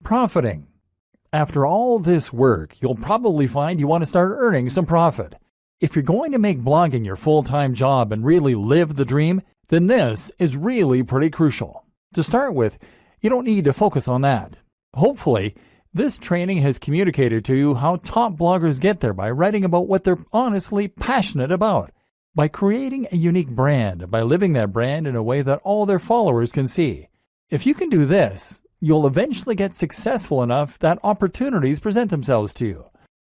Profiting. After all this work, you'll probably find you want to start earning some profit. If you're going to make blogging your full-time job and really live the dream, then this is really pretty crucial. To start with, you don't need to focus on that. Hopefully, this training has communicated to you how top bloggers get there by writing about what they're honestly passionate about, by creating a unique brand, by living that brand in a way that all their followers can see. If you can do this, you'll eventually get successful enough that opportunities present themselves to you.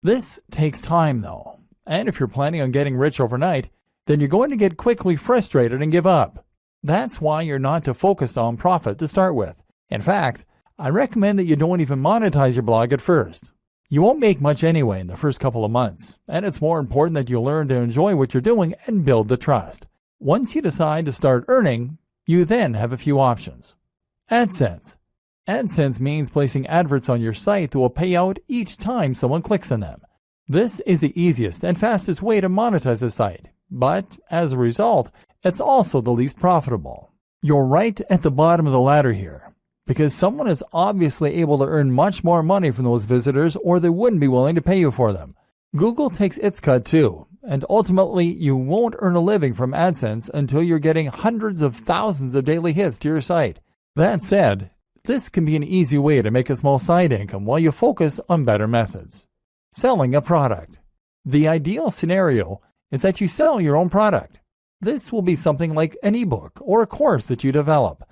This takes time, though, and if you're planning on getting rich overnight, then you're going to get quickly frustrated and give up. That's why you're not to focus on profit to start with. In fact, I recommend that you don't even monetize your blog at first. You won't make much anyway in the first couple of months, and it's more important that you learn to enjoy what you're doing and build the trust. Once you decide to start earning, you then have a few options. AdSense. AdSense means placing adverts on your site that will pay out each time someone clicks on them. This is the easiest and fastest way to monetize a site, but as a result, it's also the least profitable. You're right at the bottom of the ladder here, because someone is obviously able to earn much more money from those visitors or they wouldn't be willing to pay you for them. Google takes its cut too, and ultimately you won't earn a living from AdSense until you're getting hundreds of thousands of daily hits to your site. That said, this can be an easy way to make a small side income while you focus on better methods. Selling a product. The ideal scenario is that you sell your own product. This will be something like an ebook or a course that you develop.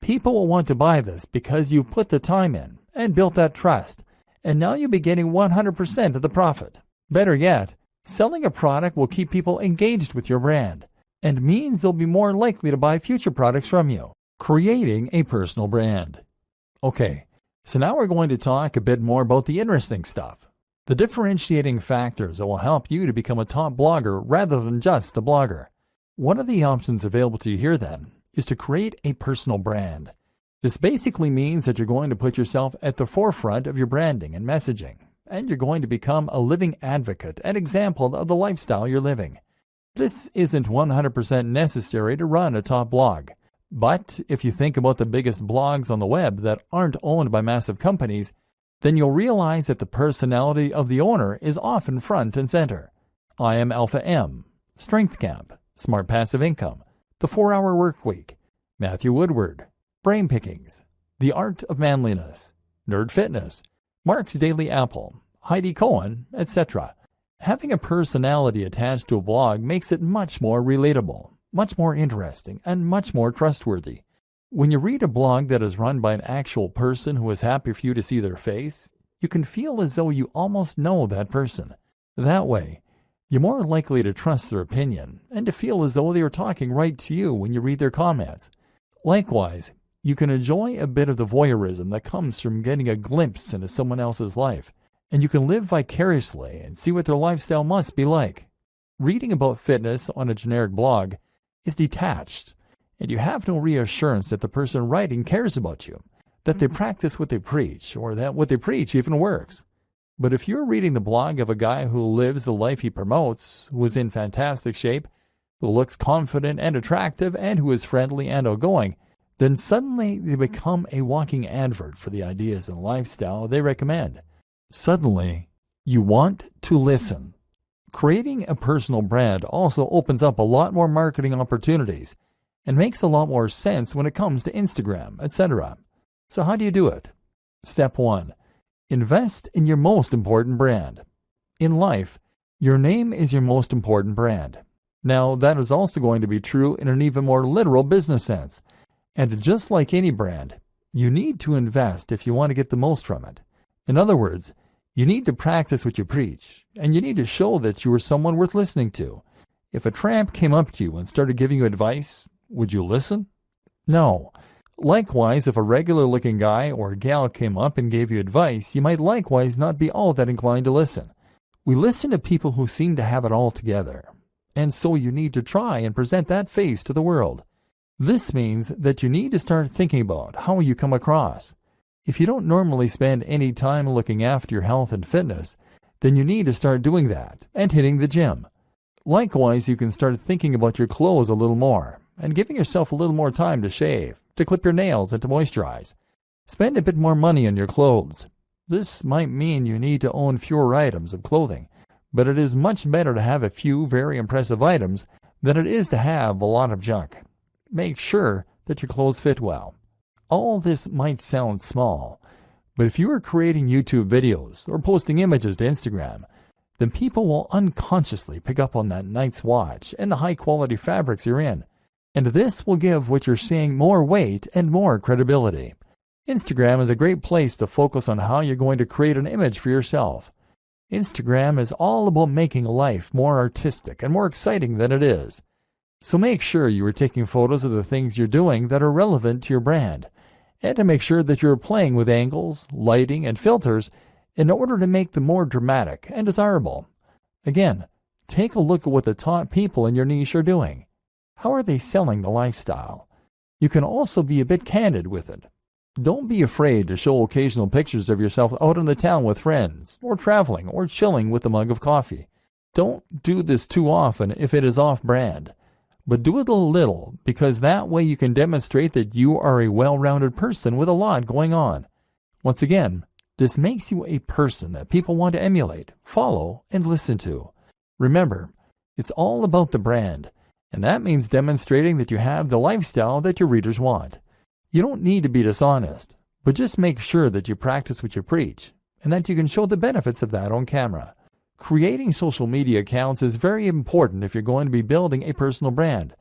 People will want to buy this because you've put the time in and built that trust, and now you'll be getting 100% of the profit. Better yet, selling a product will keep people engaged with your brand and means they'll be more likely to buy future products from you. Creating a personal brand. Okay, so now we're going to talk a bit more about the interesting stuff, the differentiating factors that will help you to become a top blogger rather than just a blogger. One of the options available to you here then is to create a personal brand. This basically means that you're going to put yourself at the forefront of your branding and messaging, and you're going to become a living advocate and example of the lifestyle you're living. This isn't 100% necessary to run a top blog, but if you think about the biggest blogs on the web that aren't owned by massive companies, then you'll realize that the personality of the owner is often front and center. I Am Alpha M, Strength Camp, Smart Passive Income, The 4-Hour Workweek, Matthew Woodward, Brain Pickings, The Art of Manliness, Nerd Fitness, Mark's Daily Apple, Heidi Cohen, etc. Having a personality attached to a blog makes it much more relatable, much more interesting, and much more trustworthy. When you read a blog that is run by an actual person who is happy for you to see their face, you can feel as though you almost know that person. That way, you're more likely to trust their opinion and to feel as though they are talking right to you when you read their comments. Likewise, you can enjoy a bit of the voyeurism that comes from getting a glimpse into someone else's life, and you can live vicariously and see what their lifestyle must be like. Reading about fitness on a generic blog is detached, and you have no reassurance that the person writing cares about you, that they practice what they preach, or that what they preach even works. But if you're reading the blog of a guy who lives the life he promotes, who is in fantastic shape, who looks confident and attractive, and who is friendly and outgoing, then suddenly they become a walking advert for the ideas and lifestyle they recommend. Suddenly, you want to listen. Creating a personal brand also opens up a lot more marketing opportunities and makes a lot more sense when it comes to Instagram, etc. So how do you do it? Step 1. Invest in your most important brand. In life, your name is your most important brand. Now, that is also going to be true in an even more literal business sense. And just like any brand, you need to invest if you want to get the most from it. In other words, you need to practice what you preach, and you need to show that you are someone worth listening to. If a tramp came up to you and started giving you advice, would you listen? No. Likewise, if a regular-looking guy or gal came up and gave you advice, you might likewise not be all that inclined to listen. We listen to people who seem to have it all together, and so you need to try and present that face to the world. This means that you need to start thinking about how you come across. If you don't normally spend any time looking after your health and fitness, then you need to start doing that and hitting the gym. Likewise, you can start thinking about your clothes a little more and giving yourself a little more time to shave, to clip your nails, and to moisturize. Spend a bit more money on your clothes. This might mean you need to own fewer items of clothing, but it is much better to have a few very impressive items than it is to have a lot of junk. Make sure that your clothes fit well. All this might sound small, but if you are creating YouTube videos or posting images to Instagram, then people will unconsciously pick up on that nice watch and the high-quality fabrics you're in, and this will give what you're saying more weight and more credibility. Instagram is a great place to focus on how you're going to create an image for yourself. Instagram is all about making life more artistic and more exciting than it is. So make sure you are taking photos of the things you're doing that are relevant to your brand, and to make sure that you're playing with angles, lighting, and filters in order to make them more dramatic and desirable. Again, take a look at what the top people in your niche are doing. How are they selling the lifestyle? You can also be a bit candid with it. Don't be afraid to show occasional pictures of yourself out in the town with friends, or traveling, or chilling with a mug of coffee. Don't do this too often if it is off-brand, but do it a little, because that way you can demonstrate that you are a well-rounded person with a lot going on. Once again, this makes you a person that people want to emulate, follow, and listen to. Remember, it's all about the brand, and that means demonstrating that you have the lifestyle that your readers want. You don't need to be dishonest, but just make sure that you practice what you preach, and that you can show the benefits of that on camera. Creating social media accounts is very important if you're going to be building a personal brand,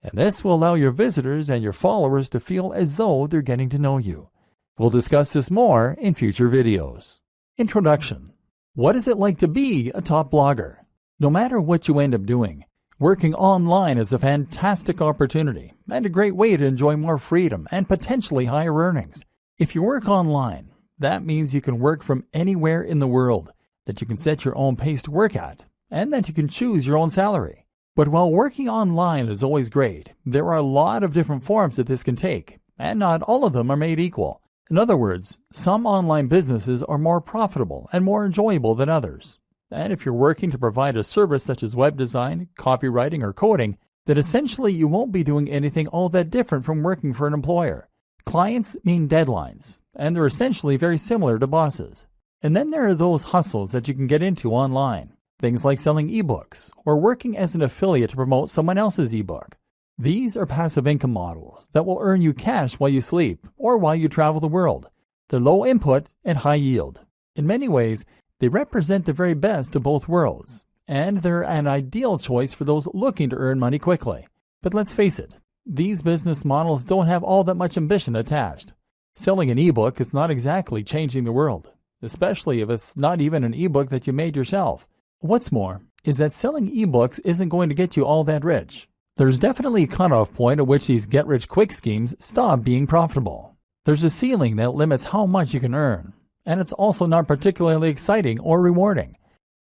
and this will allow your visitors and your followers to feel as though they're getting to know you. We'll discuss this more in future videos. Introduction. What is it like to be a top blogger? No matter what you end up doing, working online is a fantastic opportunity and a great way to enjoy more freedom and potentially higher earnings. If you work online, that means you can work from anywhere in the world, that you can set your own pace to work at, and that you can choose your own salary. But while working online is always great, there are a lot of different forms that this can take, and not all of them are made equal. In other words, some online businesses are more profitable and more enjoyable than others. And if you're working to provide a service such as web design, copywriting, or coding, then essentially you won't be doing anything all that different from working for an employer. Clients mean deadlines, and they're essentially very similar to bosses. And then there are those hustles that you can get into online. Things like selling ebooks or working as an affiliate to promote someone else's ebook. These are passive income models that will earn you cash while you sleep or while you travel the world. They're low input and high yield. In many ways, they represent the very best of both worlds, and they're an ideal choice for those looking to earn money quickly. But let's face it, these business models don't have all that much ambition attached. Selling an ebook is not exactly changing the world, especially if it's not even an ebook that you made yourself. What's more is that selling ebooks isn't going to get you all that rich. There's definitely a cutoff point at which these get-rich-quick schemes stop being profitable. There's a ceiling that limits how much you can earn, and it's also not particularly exciting or rewarding.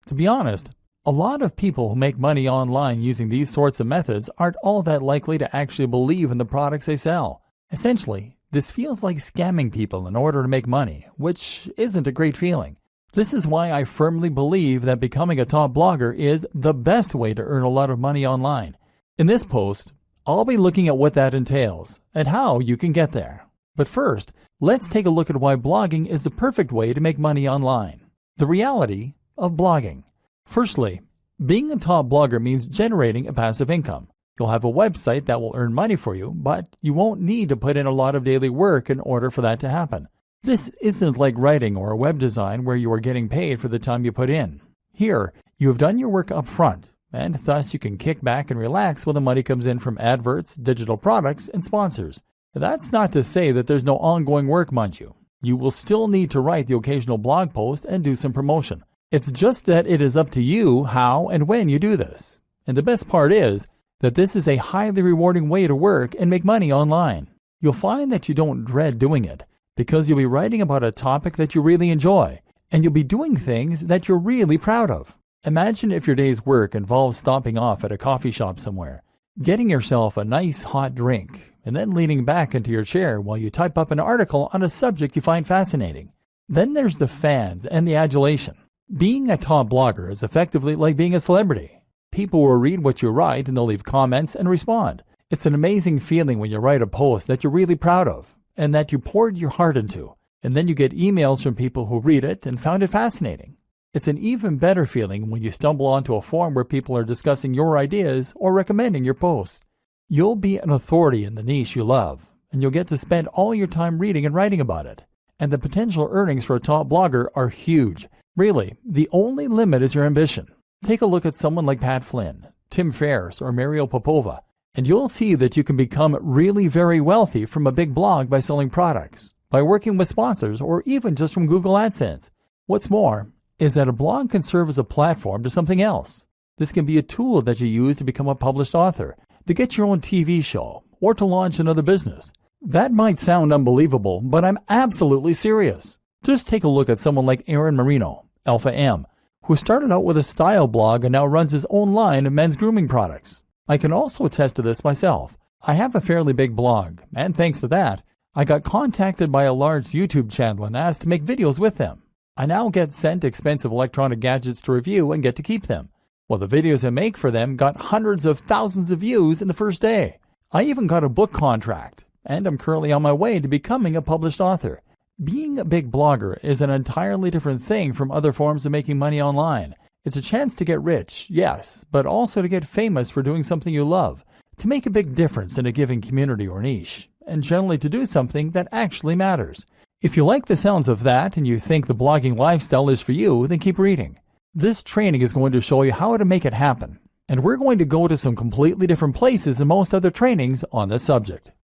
To be honest, a lot of people who make money online using these sorts of methods aren't all that likely to actually believe in the products they sell. Essentially, this feels like scamming people in order to make money, which isn't a great feeling. This is why I firmly believe that becoming a top blogger is the best way to earn a lot of money online. In this post, I'll be looking at what that entails and how you can get there. But first, let's take a look at why blogging is the perfect way to make money online. The reality of blogging. Firstly, being a top blogger means generating a passive income. You'll have a website that will earn money for you, but you won't need to put in a lot of daily work in order for that to happen. This isn't like writing or web design where you are getting paid for the time you put in. Here, you have done your work up front, and thus you can kick back and relax when the money comes in from adverts, digital products, and sponsors. That's not to say that there's no ongoing work, mind you. You will still need to write the occasional blog post and do some promotion. It's just that it is up to you how and when you do this. And the best part is that this is a highly rewarding way to work and make money online. You'll find that you don't dread doing it because you'll be writing about a topic that you really enjoy, and you'll be doing things that you're really proud of. Imagine if your day's work involves stopping off at a coffee shop somewhere, getting yourself a nice hot drink, and then leaning back into your chair while you type up an article on a subject you find fascinating. Then there's the fans and the adulation. Being a top blogger is effectively like being a celebrity. People will read what you write and they'll leave comments and respond. It's an amazing feeling when you write a post that you're really proud of, and that you poured your heart into, and then you get emails from people who read it and found it fascinating. It's an even better feeling when you stumble onto a forum where people are discussing your ideas or recommending your posts. You'll be an authority in the niche you love, and you'll get to spend all your time reading and writing about it. And the potential earnings for a top blogger are huge. Really, the only limit is your ambition. Take a look at someone like Pat Flynn, Tim Ferriss, or Mario Popova, and you'll see that you can become really very wealthy from a big blog by selling products, by working with sponsors, or even just from Google AdSense. What's more is that a blog can serve as a platform to something else. This can be a tool that you use to become a published author, to get your own TV show, or to launch another business. That might sound unbelievable, but I'm absolutely serious. Just take a look at someone like Aaron Marino, Alpha M, who started out with a style blog and now runs his own line of men's grooming products. I can also attest to this myself. I have a fairly big blog, and thanks to that, I got contacted by a large YouTube channel and asked to make videos with them. I now get sent expensive electronic gadgets to review and get to keep them. Well, the videos I make for them got hundreds of thousands of views in the first day. I even got a book contract, and I'm currently on my way to becoming a published author. Being a big blogger is an entirely different thing from other forms of making money online. It's a chance to get rich, yes, but also to get famous for doing something you love, to make a big difference in a given community or niche, and generally to do something that actually matters. If you like the sounds of that and you think the blogging lifestyle is for you, then keep reading. This training is going to show you how to make it happen, and we're going to go to some completely different places than most other trainings on this subject.